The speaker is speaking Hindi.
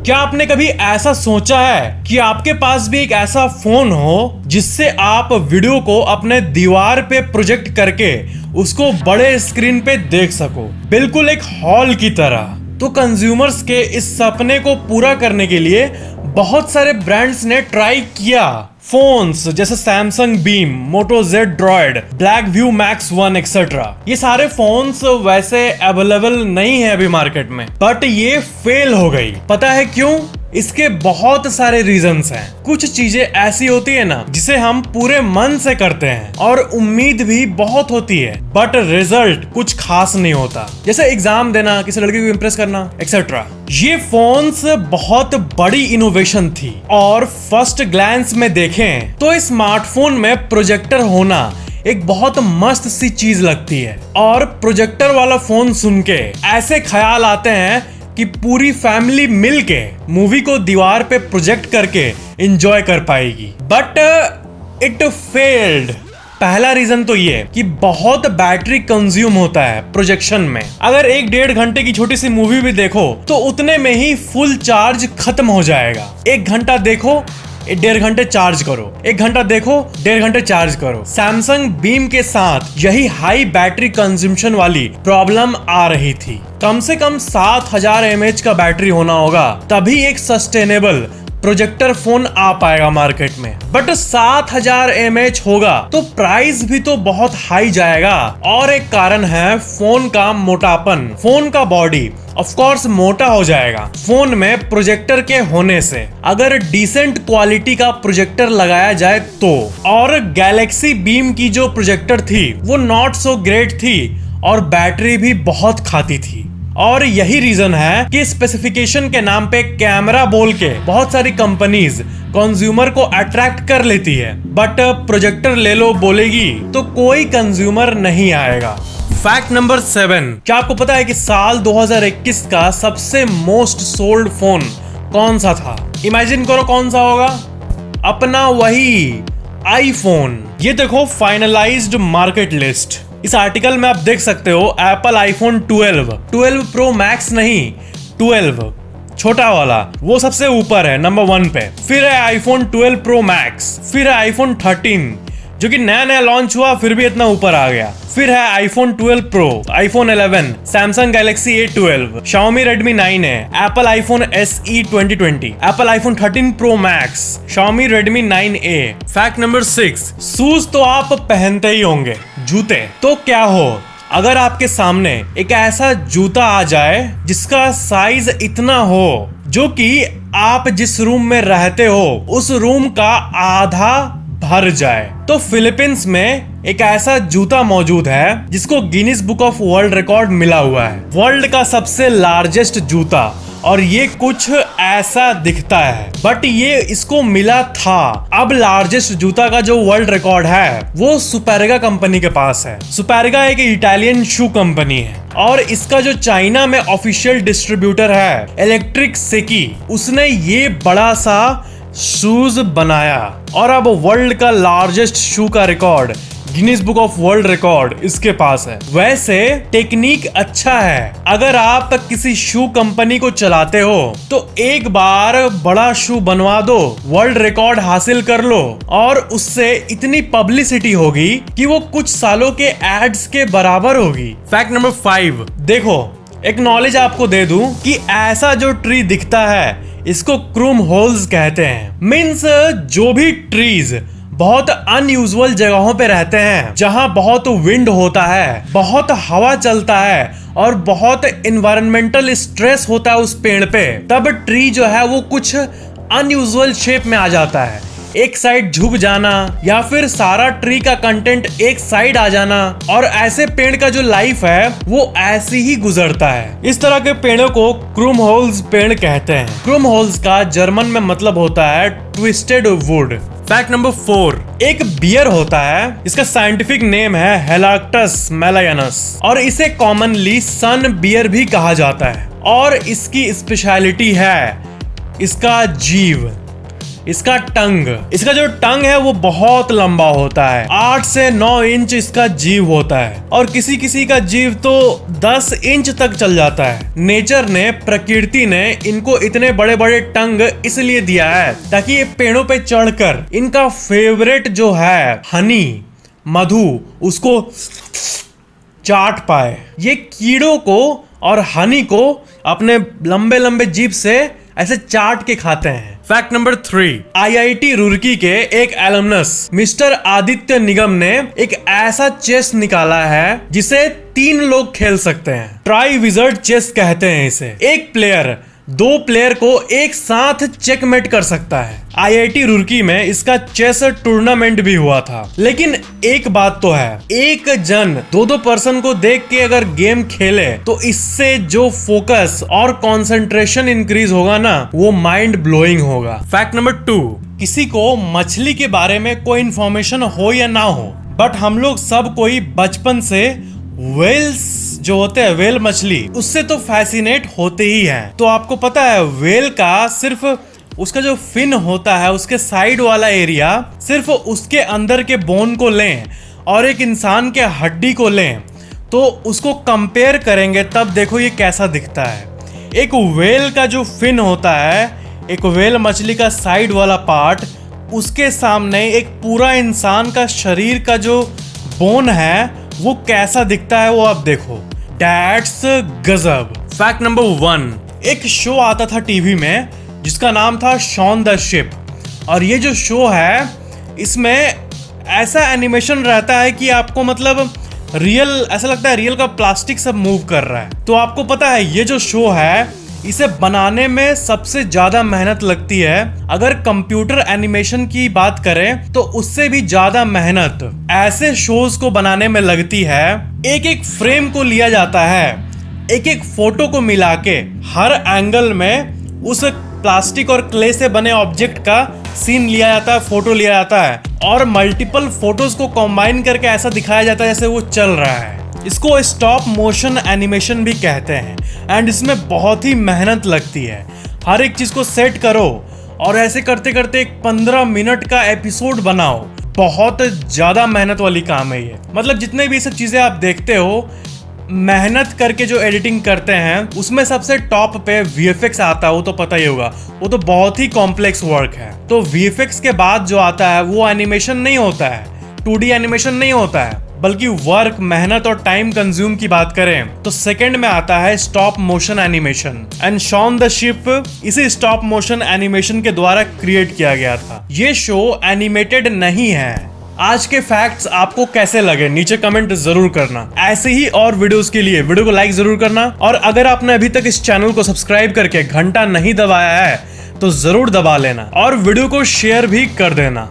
क्या आपने कभी ऐसा सोचा है कि आपके पास भी एक ऐसा फोन हो जिससे आप वीडियो को अपने दीवार पे प्रोजेक्ट करके उसको बड़े स्क्रीन पे देख सको, बिल्कुल एक हॉल की तरह। तो कंज्यूमर्स के इस सपने को पूरा करने के लिए बहुत सारे ब्रांड्स ने ट्राई किया। फोन्स जैसे Samsung Beam, Moto Z Droid, Blackview Max 1 etcetera, ये सारे फोन्स वैसे अवेलेबल नहीं है अभी मार्केट में, बट ये फेल हो गई। पता है क्यों? इसके बहुत सारे रीजंस हैं। कुछ चीजें ऐसी होती है ना जिसे हम पूरे मन से करते हैं और उम्मीद भी बहुत होती है, बट रिजल्ट कुछ खास नहीं होता। जैसे एग्जाम देना, किसी लड़के को इम्प्रेस करना एक्सेट्रा। ये फोन्स बहुत बड़ी इनोवेशन थी और फर्स्ट ग्लैंस में देखें तो स्मार्टफोन में प्रोजेक्टर होना एक बहुत मस्त सी चीज लगती है। और प्रोजेक्टर वाला फोन सुन के ऐसे ख्याल आते हैं कि पूरी फैमिली मिलके मूवी को दीवार पे प्रोजेक्ट करके एंजॉय कर पाएगी, बट इट फेल्ड। पहला रीजन तो ये कि बहुत बैटरी कंज्यूम होता है प्रोजेक्शन में। अगर 1-1.5 घंटे की छोटी सी मूवी भी देखो तो उतने में ही फुल चार्ज खत्म हो जाएगा। 1 घंटा देखो, 1.5 घंटे चार्ज करो, 1 घंटा देखो, 1.5 घंटे चार्ज करो। सैमसंग बीम के साथ यही हाई बैटरी कंजम्पशन वाली प्रॉब्लम आ रही थी। कम से कम 7000 mAh का बैटरी होना होगा, तभी एक सस्टेनेबल प्रोजेक्टर फोन आ पाएगा मार्केट में। बट 7000 mAh होगा तो प्राइस भी तो बहुत हाई जाएगा। और एक कारण है फोन का मोटापन। फोन का बॉडी ऑफ कोर्स मोटा हो जाएगा फोन में प्रोजेक्टर के होने से, अगर डिसेंट क्वालिटी का प्रोजेक्टर लगाया जाए तो। और गैलेक्सी बीम की जो प्रोजेक्टर थी वो नॉट सो ग्रेट थी और बैटरी भी बहुत खाती थी। और यही रीजन है कि स्पेसिफिकेशन के नाम पे कैमरा बोल के बहुत सारी कंपनीज कंज्यूमर को अट्रैक्ट कर लेती है, बट प्रोजेक्टर ले लो बोलेगी तो कोई कंज्यूमर नहीं आएगा। फैक्ट नंबर 7, क्या आपको पता है कि साल 2021 का सबसे मोस्ट सोल्ड फोन कौन सा था? इमेजिन करो कौन सा होगा? अपना वही आईफोन। ये देखो फाइनलाइज्ड मार्केट लिस्ट। इस आर्टिकल में आप देख सकते हो एप्पल आईफोन 12 प्रो मैक्स नहीं, 12 छोटा वाला, वो सबसे ऊपर है नंबर 1 पे। फिर है आईफोन 12 प्रो मैक्स, फिर है आईफोन 13 जो कि नया लॉन्च हुआ फिर भी इतना ऊपर आ गया। फिर है iPhone 12 pro, iPhone 11, Samsung Galaxy A12, Xiaomi Redmi 9 है, Apple iPhone SE 2020, Apple iPhone 13 pro max, Xiaomi Redmi 9A। Fact number 6, shoes तो आप पहनते ही होंगे, जूते। तो क्या हो अगर आपके सामने एक ऐसा जूता आ जाए जिसका साइज इतना हो जो कि आप जिस रूम में रहते हो उस रूम का आधा भर जाए। तो फिलीपींस में एक ऐसा जूता मौजूद है जिसको Guinness book of world record मिला हुआ है, वर्ल्ड का सबसे लार्जेस्ट जूता। और ये कुछ ऐसा दिखता है, बट ये इसको मिला था। अब लार्जेस्ट जूता का जो वर्ल्ड रिकॉर्ड है वो सुपेरेगा कंपनी के पास है। सुपेरेगा एक इटालियन शू कंपनी है और इसका जो चाइना में ऑफिशियल डिस्ट्रीब्यूटर है इलेक्ट्रिक सेकी, उसने ये बड़ा सा शूज बनाया और अब वर्ल्ड का लार्जेस्ट शू का record Guinness book of world record इसके पास है। वैसे टेक्निक अच्छा है, अगर आप किसी शू कंपनी को चलाते हो तो एक बार बड़ा शू बनवा दो, वर्ल्ड रिकॉर्ड हासिल कर लो और उससे इतनी पब्लिसिटी होगी कि वो कुछ सालों के एड्स के बराबर होगी। फैक्ट नंबर 5, देखो एक नॉलेज आपको दे दूं कि ऐसा जो ट्री दिखता है इसको क्रूम होल्स कहते हैं। मीन्स जो भी ट्रीज बहुत अनयूजुअल जगहों पे रहते हैं, जहां बहुत विंड होता है, बहुत हवा चलता है और बहुत एनवायरमेंटल स्ट्रेस होता है उस पेड़ पे, तब ट्री जो है वो कुछ अनयूजुअल शेप में आ जाता है। एक साइड झुक जाना या फिर सारा ट्री का कंटेंट एक साइड आ जाना, और ऐसे पेड़ का जो लाइफ है वो ऐसे ही गुजरता है। इस तरह के पेड़ों को क्रूम होल्स पेड़ कहते हैं। क्रूम होल्स का जर्मन में मतलब होता है ट्विस्टेड वुड। फैक्ट नंबर 4, एक बियर होता है, इसका साइंटिफिक नेम है हेलाक्टस मेलायनस और इसे कॉमनली सन बियर भी कहा जाता है। और इसकी स्पेशलिटी है इसका जीव। इसका टंग, इसका जो टंग है वो बहुत लंबा होता है। 8 से 9 इंच इसका जीव होता है और किसी किसी का जीव तो 10 इंच तक चल जाता है। नेचर ने, प्रकृति ने इनको इतने बड़े बड़े टंग इसलिए दिया है ताकि ये पेड़ों पे चढ़कर इनका फेवरेट जो है हनी, मधु, उसको चाट पाए। ये कीड़ों को और हनी को अपने लंबे लंबे जीभ से ऐसे चाट के खाते हैं। फैक्ट नंबर 3, IIT रुड़की के एक एलमनस मिस्टर आदित्य निगम ने एक ऐसा चेस निकाला है जिसे 3 लोग खेल सकते हैं। ट्राई विजर्ड चेस कहते हैं इसे। एक प्लेयर 2 प्लेयर को एक साथ चेकमेट कर सकता है। IIT रुड़की में इसका चेस टूर्नामेंट भी हुआ था। लेकिन एक बात तो है, एक जन 2-2 पर्सन को देख के अगर गेम खेले तो इससे जो फोकस और कंसंट्रेशन इंक्रीज होगा ना, वो माइंड ब्लोइंग होगा। फैक्ट नंबर 2, किसी को मछली के बारे में कोई इंफॉर्मेशन हो या ना हो, बट हम लोग सब कोई बचपन से वेल्स जो होते हैं, वेल मछली, उससे तो फैसिनेट होते ही हैं। तो आपको पता है वेल का सिर्फ उसका जो फिन होता है, उसके साइड वाला एरिया, सिर्फ उसके अंदर के बोन को लें और एक इंसान के हड्डी को लें तो उसको कंपेयर करेंगे, तब देखो ये कैसा दिखता है। एक वेल का जो फिन होता है, एक वेल मछली का साइड वाला पार्ट, उसके सामने एक पूरा इंसान का शरीर का जो बोन है वो कैसा दिखता है, वो आप देखो। That's गजब। फैक्ट नंबर 1, एक शो आता था टीवी में जिसका नाम था शॉन द शिप, और ये जो शो है इसमें ऐसा एनिमेशन रहता है कि आपको मतलब रियल ऐसा लगता है रियल का प्लास्टिक सब मूव कर रहा है। तो आपको पता है ये जो शो है इसे बनाने में सबसे ज्यादा मेहनत लगती है। अगर कंप्यूटर एनिमेशन की बात करें तो उससे भी ज्यादा मेहनत ऐसे शोज को बनाने में लगती है। एक एक फ्रेम को लिया जाता है, एक एक फोटो को मिला के हर एंगल में उस प्लास्टिक और क्ले से बने ऑब्जेक्ट का सीन लिया जाता है, फोटो लिया जाता है और मल्टीपल फोटोज को कंबाइन करके ऐसा दिखाया जाता है जैसे वो चल रहा है। इसको स्टॉप मोशन एनिमेशन भी कहते हैं एंड इसमें बहुत ही मेहनत लगती है। हर एक चीज को सेट करो और ऐसे करते करते एक 15 मिनट का एपिसोड बनाओ। बहुत ज्यादा मेहनत वाली काम है ये। मतलब जितने भी सब चीजें आप देखते हो मेहनत करके जो एडिटिंग करते हैं उसमें सबसे टॉप पे VFX आता है, वो तो पता ही होगा, वो तो बहुत ही कॉम्प्लेक्स वर्क है। तो VFX के बाद जो आता है वो एनिमेशन नहीं होता है, 2D एनिमेशन नहीं होता है, बल्कि वर्क, मेहनत और टाइम कंज्यूम की बात करें तो सेकंड में आता है stop motion animation. And Shaun the ship इसी स्टॉप मोशन एनिमेशन के द्वारा क्रिएट किया गया था। ये शो एनिमेटेड नहीं है। आज के फैक्ट्स आपको कैसे लगे नीचे कमेंट जरूर करना। ऐसे ही और वीडियोस के लिए वीडियो को लाइक जरूर करना, और अगर आपने अभी तक इस चैनल को सब्सक्राइब करके घंटा नहीं दबाया है तो जरूर दबा लेना और वीडियो को शेयर भी कर देना।